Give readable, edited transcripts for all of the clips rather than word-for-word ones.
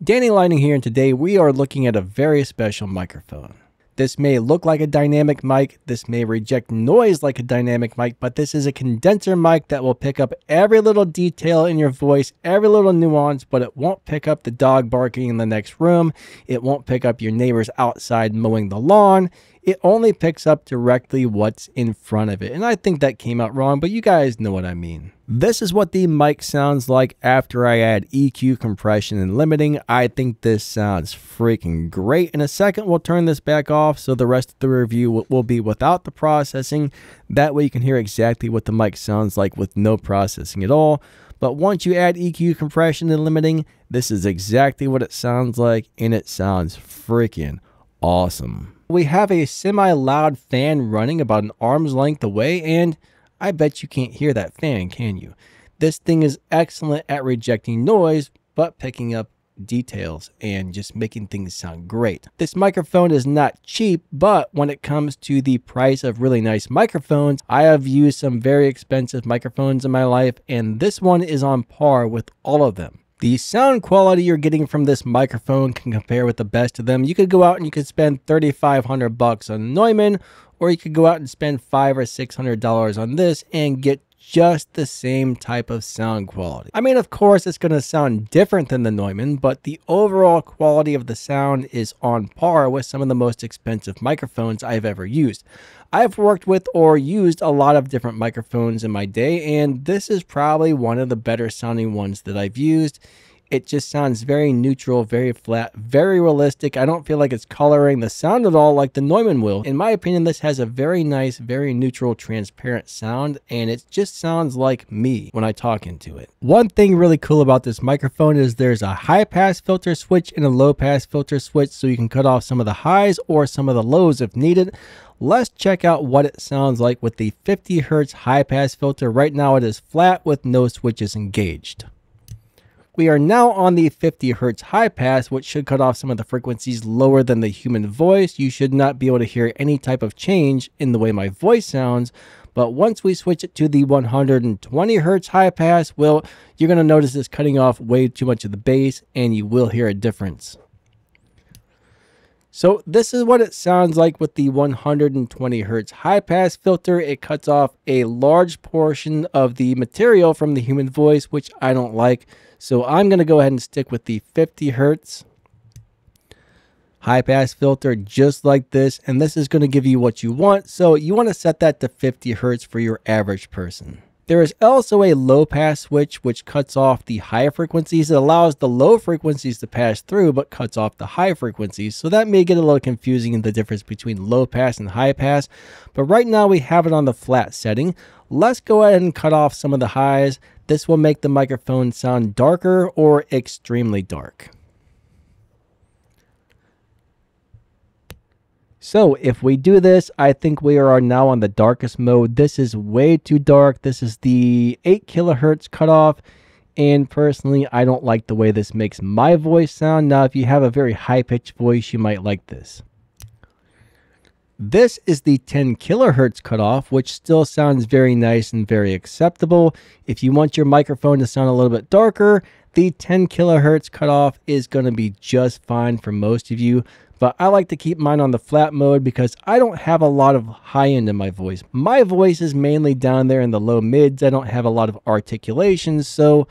Danny Lighting here, and today we are looking at a very special microphone. This may look like a dynamic mic, this may reject noise like a dynamic mic, but this is a condenser mic that will pick up every little detail in your voice, every little nuance, but it won't pick up the dog barking in the next room. It won't pick up your neighbors outside mowing the lawn. It only picks up directly what's in front of it. And I think that came out wrong, but you guys know what I mean. This is what the mic sounds like after I add EQ, compression, and limiting. I think this sounds freaking great. In a second, we'll turn this back off so the rest of the review will be without the processing. That way you can hear exactly what the mic sounds like with no processing at all. But once you add EQ, compression, and limiting, this is exactly what it sounds like, and it sounds freaking awesome. We have a semi-loud fan running about an arm's length away, and I bet you can't hear that fan, can you? This thing is excellent at rejecting noise, but picking up details and just making things sound great. This microphone is not cheap, but when it comes to the price of really nice microphones, I have used some very expensive microphones in my life, and this one is on par with all of them. The sound quality you're getting from this microphone can compare with the best of them. You could go out and you could spend $3,500 on Neumann, or you could go out and spend $500 or $600 on this and get just the same type of sound quality. I mean, of course, it's going to sound different than the Neumann, but the overall quality of the sound is on par with some of the most expensive microphones I've ever used. I've worked with or used a lot of different microphones in my day, and this is probably one of the better sounding ones that I've used. It just sounds very neutral, very flat, very realistic. I don't feel like it's coloring the sound at all like the Neumann will. In my opinion, this has a very nice, very neutral, transparent sound, and it just sounds like me when I talk into it. One thing really cool about this microphone is there's a high pass filter switch and a low pass filter switch, so you can cut off some of the highs or some of the lows if needed. Let's check out what it sounds like with the 50 Hz high pass filter. Right now it is flat with no switches engaged. We are now on the 50 Hz high pass, which should cut off some of the frequencies lower than the human voice. You should not be able to hear any type of change in the way my voice sounds. But once we switch it to the 120 Hz high pass, well, you're going to notice it's cutting off way too much of the bass, and you will hear a difference. So this is what it sounds like with the 120 Hz high pass filter. It cuts off a large portion of the material from the human voice, which I don't like. So I'm going to go ahead and stick with the 50 Hz high pass filter just like this. And this is going to give you what you want. So you want to set that to 50 Hz for your average person. There is also a low pass switch which cuts off the high frequencies. It allows the low frequencies to pass through but cuts off the high frequencies. So that may get a little confusing in the difference between low pass and high pass. But right now we have it on the flat setting. Let's go ahead and cut off some of the highs. This will make the microphone sound darker or extremely dark. So if we do this, I think we are now on the darkest mode. This is way too dark. This is the 8 kilohertz cutoff. And personally, I don't like the way this makes my voice sound. Now, if you have a very high-pitched voice, you might like this. This is the 10 kilohertz cutoff, which still sounds very nice and very acceptable. If you want your microphone to sound a little bit darker, the 10 kilohertz cutoff is going to be just fine for most of you. But I like to keep mine on the flat mode because I don't have a lot of high end in my voice. My voice is mainly down there in the low mids. I don't have a lot of articulation, so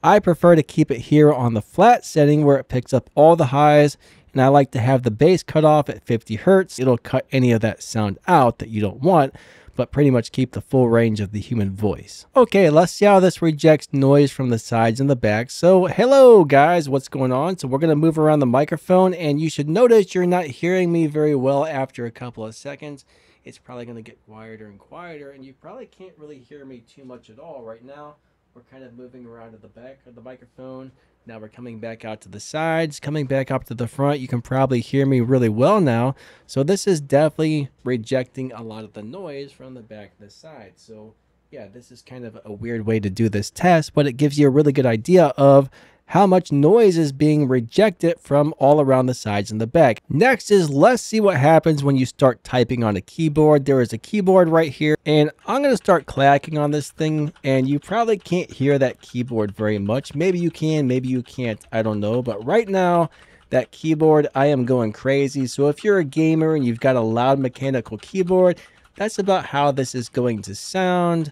I prefer to keep it here on the flat setting where it picks up all the highs. And I like to have the bass cut off at 50 Hz. It'll cut any of that sound out that you don't want, but pretty much keep the full range of the human voice. Okay, let's see how this rejects noise from the sides and the back. So hello guys, what's going on? So we're going to move around the microphone, and you should notice you're not hearing me very well after a couple of seconds. It's probably going to get quieter and quieter, and you probably can't really hear me too much at all right now. We're kind of moving around to the back of the microphone. Now we're coming back out to the sides, coming back up to the front. You can probably hear me really well now. So this is definitely rejecting a lot of the noise from the back and the side. So yeah, this is kind of a weird way to do this test, but it gives you a really good idea of how much noise is being rejected from all around the sides and the back. Next is, let's see what happens when you start typing on a keyboard. There is a keyboard right here, and I'm going to start clacking on this thing, and you probably can't hear that keyboard very much. Maybe you can, maybe you can't, I don't know. But right now, that keyboard, I am going crazy. So if you're a gamer and you've got a loud mechanical keyboard, that's about how this is going to sound.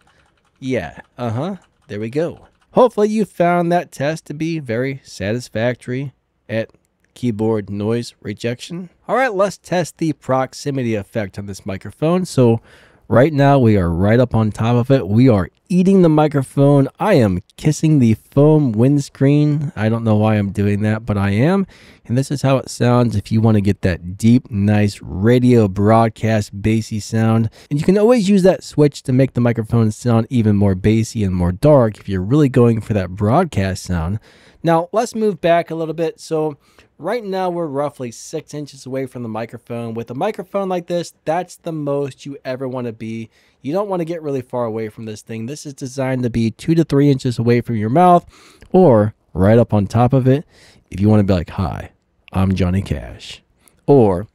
Yeah, there we go. Hopefully you found that test to be very satisfactory at keyboard noise rejection. All right, let's test the proximity effect on this microphone. So right now we are right up on top of it. We are eating the microphone. I am kissing the foam windscreen. I don't know why I'm doing that, but I am. And this is how it sounds if you want to get that deep, nice radio broadcast bassy sound. And you can always use that switch to make the microphone sound even more bassy and more dark if you're really going for that broadcast sound. Now, let's move back a little bit. So right now we're roughly 6 inches away from the microphone. With a microphone like this, that's the most you ever want to be. You don't want to get really far away from this thing. This is designed to be 2 to 3 inches away from your mouth, or right up on top of it if you want to be like, "Hi, I'm Johnny Cash," or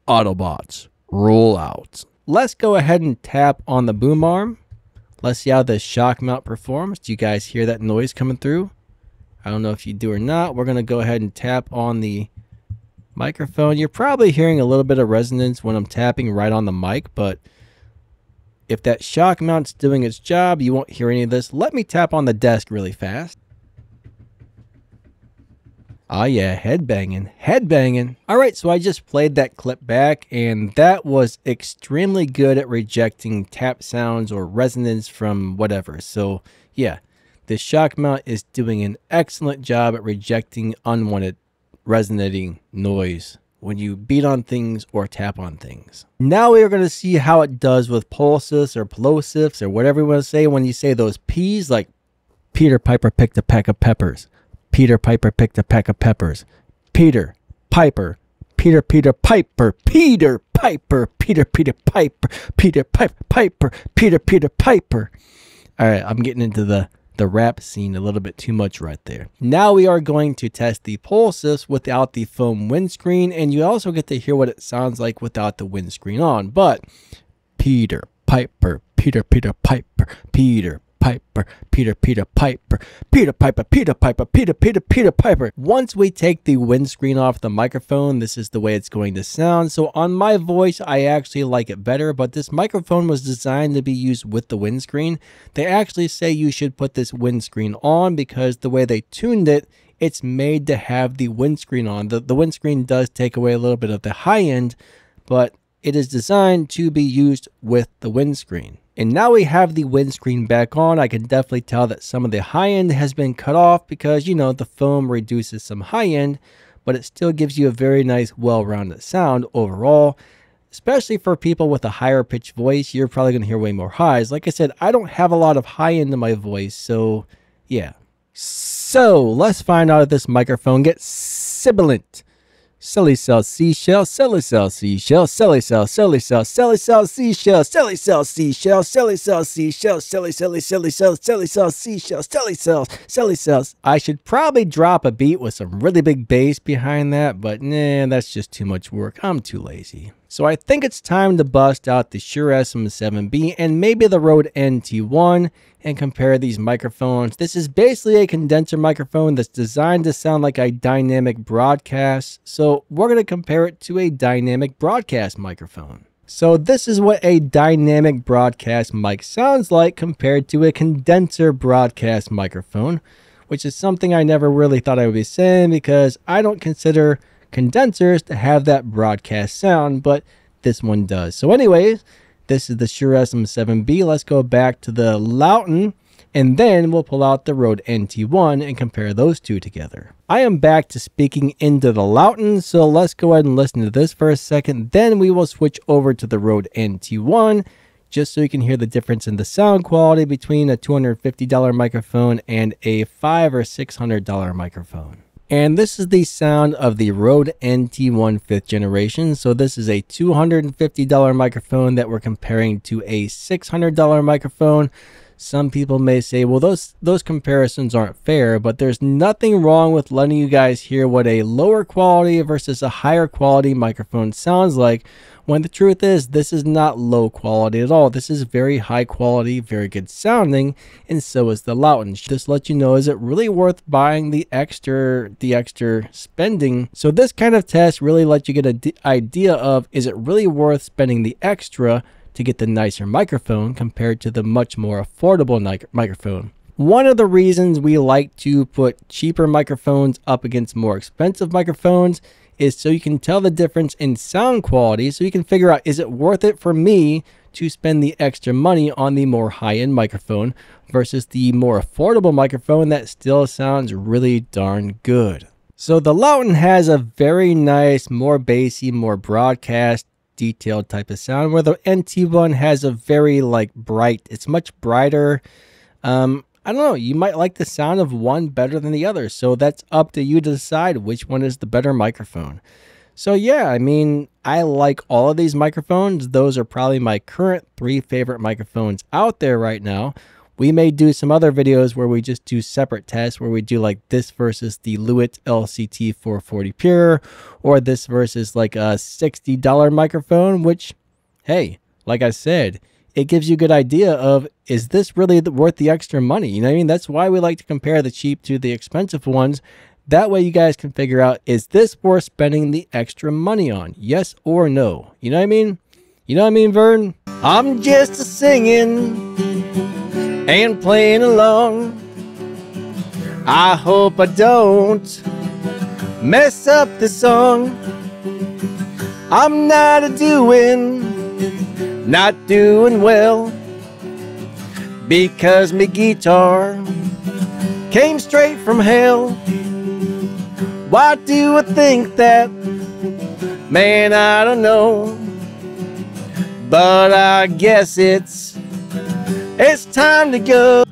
"Autobots, roll out." Let's go ahead and tap on the boom arm. Let's see how this shock mount performs. Do you guys hear that noise coming through? I don't know if you do or not. We're going to go ahead and tap on the microphone. You're probably hearing a little bit of resonance when I'm tapping right on the mic, but if that shock mount's doing its job, you won't hear any of this. Let me tap on the desk really fast. Oh yeah, headbanging, headbanging. All right, so I just played that clip back, and that was extremely good at rejecting tap sounds or resonance from whatever. So yeah, this shock mount is doing an excellent job at rejecting unwanted resonating noise when you beat on things or tap on things. Now we are going to see how it does with pulses or plosives or whatever you want to say when you say those P's, like Peter Piper picked a peck of peppers. Peter Piper picked a peck of peppers. Peter Piper. Peter Piper. Peter Piper. Peter Piper. Peter Piper. Peter Piper. All right, I'm getting into the rap scene a little bit too much right there. Now we are going to test the pulses without the foam windscreen, and you also get to hear what it sounds like without the windscreen on. But Peter Piper, Peter Piper, Peter Piper, Peter Piper, Peter Piper, Peter Piper, Peter Piper. Once we take the windscreen off the microphone, this is the way it's going to sound. So on my voice, I actually like it better, but this microphone was designed to be used with the windscreen. They actually say you should put this windscreen on because the way they tuned it, it's made to have the windscreen on. The windscreen does take away a little bit of the high end, but it is designed to be used with the windscreen. And now we have the windscreen back on. I can definitely tell that some of the high end has been cut off because, you know, the foam reduces some high end, but it still gives you a very nice, well-rounded sound overall. Especially for people with a higher pitched voice, you're probably going to hear way more highs. Like I said, I don't have a lot of high end in my voice, so yeah. So let's find out if this microphone gets sibilant. Silly cell seashell, silly cell seashell, silly cell, silly cell, silly cell seashell, silly cell seashell, silly cell seashell, silly cell seashell, silly cells. I should probably drop a beat with some really big bass behind that, but nah, that's just too much work. I'm too lazy. So I think it's time to bust out the Shure SM7B and maybe the Rode NT1 and compare these microphones. This is basically a condenser microphone that's designed to sound like a dynamic broadcast. So we're going to compare it to a dynamic broadcast microphone. So this is what a dynamic broadcast mic sounds like compared to a condenser broadcast microphone, which is something I never really thought I would be saying because I don't consider condensers to have that broadcast sound, but this one does. So anyways, this is the Shure SM7B. Let's go back to the Lauten, and then we'll pull out the Rode NT1 and compare those two together. I am back to speaking into the Lauten, so let's go ahead and listen to this for a second. Then we will switch over to the Rode NT1, just so you can hear the difference in the sound quality between a $250 microphone and a $500 or $600 microphone. And this is the sound of the Rode NT1 5th generation. So this is a $250 microphone that we're comparing to a $600 microphone. Some people may say, well, those comparisons aren't fair, but there's nothing wrong with letting you guys hear what a lower quality versus a higher quality microphone sounds like, when the truth is this is not low quality at all. This is very high quality, very good sounding, and so is the Lauten. Just let you know, is it really worth buying the extra spending? So this kind of test really lets you get an idea of, is it really worth spending the extra to get the nicer microphone compared to the much more affordable microphone. One of the reasons we like to put cheaper microphones up against more expensive microphones is so you can tell the difference in sound quality, so you can figure out, is it worth it for me to spend the extra money on the more high-end microphone versus the more affordable microphone that still sounds really darn good. So the Lauten has a very nice, more bassy, more broadcast detailed type of sound, where the NT1 has a very bright, it's much brighter. I don't know, you might like the sound of one better than the other, so that's up to you to decide which one is the better microphone. So yeah, I mean, I like all of these microphones. Those are probably my current 3 favorite microphones out there right now. We may do some other videos where we just do separate tests, where we do like this versus the Lauten LCT 440 Pure, or this versus like a $60 microphone, which, hey, like I said, it gives you a good idea of, is this really worth the extra money? You know what I mean? That's why we like to compare the cheap to the expensive ones. That way you guys can figure out, is this worth spending the extra money on? Yes or no? You know what I mean? You know what I mean, Vern? I'm just a singing and playing along. I hope I don't mess up the song. I'm not doing well, because my guitar came straight from hell. Why do I think that? Man, I don't know, but I guess it's time to go.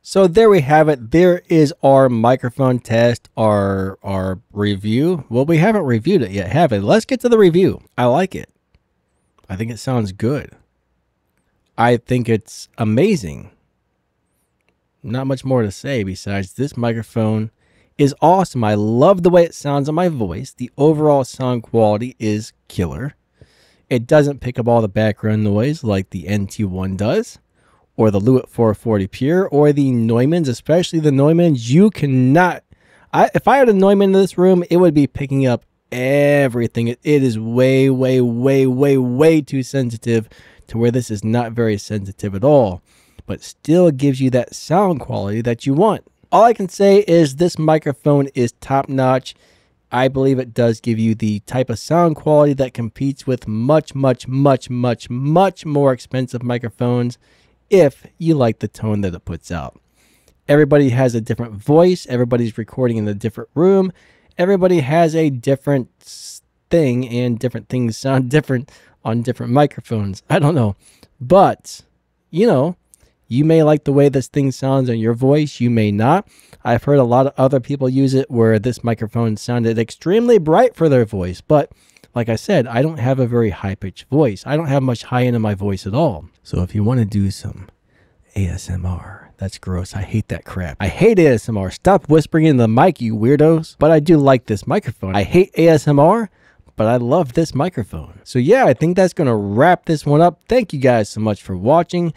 So there we have it. There is our microphone test, our review. Well, we haven't reviewed it yet, have we? Let's get to the review. I like it. I think it sounds good. I think it's amazing. Not much more to say besides this microphone is awesome. I love the way it sounds on my voice. The overall sound quality is killer. It doesn't pick up all the background noise like the NT1 does, or the Lauten 440 Pure, or the Neumanns, especially the Neumanns. You cannot, if I had a Neumann in this room, it would be picking up everything. It is way, way, way, way, way too sensitive to where this is not very sensitive at all, but still gives you that sound quality that you want. All I can say is this microphone is top notch. I believe it does give you the type of sound quality that competes with much, much, much, much, much more expensive microphones, if you like the tone that it puts out. Everybody has a different voice. Everybody's recording in a different room. Everybody has a different thing, and different things sound different on different microphones. I don't know. But, you know, you may like the way this thing sounds on your voice. You may not. I've heard a lot of other people use it where this microphone sounded extremely bright for their voice. But like I said, I don't have a very high-pitched voice. I don't have much high end in my voice at all. So if you want to do some ASMR, that's gross. I hate that crap. I hate ASMR. Stop whispering in the mic, you weirdos. But I do like this microphone. I hate ASMR, but I love this microphone. So yeah, I think that's going to wrap this one up. Thank you guys so much for watching.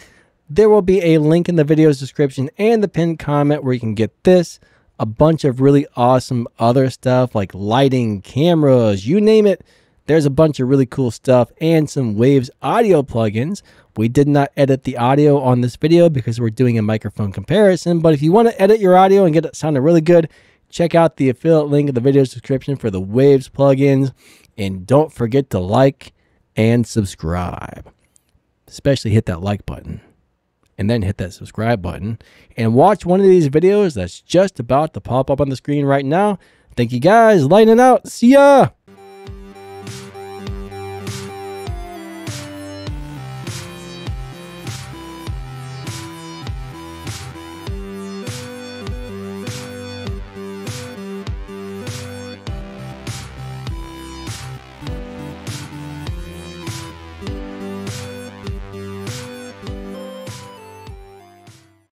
There will be a link in the video's description and the pinned comment where you can get this, a bunch of really awesome other stuff like lighting, cameras, you name it. There's a bunch of really cool stuff and some Waves audio plugins, We did not edit the audio on this video because we're doing a microphone comparison, but if you want to edit your audio and get it sounding really good, check out the affiliate link in the video description for the Waves plugins, and don't forget to like and subscribe. Especially hit that like button, and then hit that subscribe button, and watch one of these videos that's just about to pop up on the screen right now. Thank you guys, lightning out, see ya!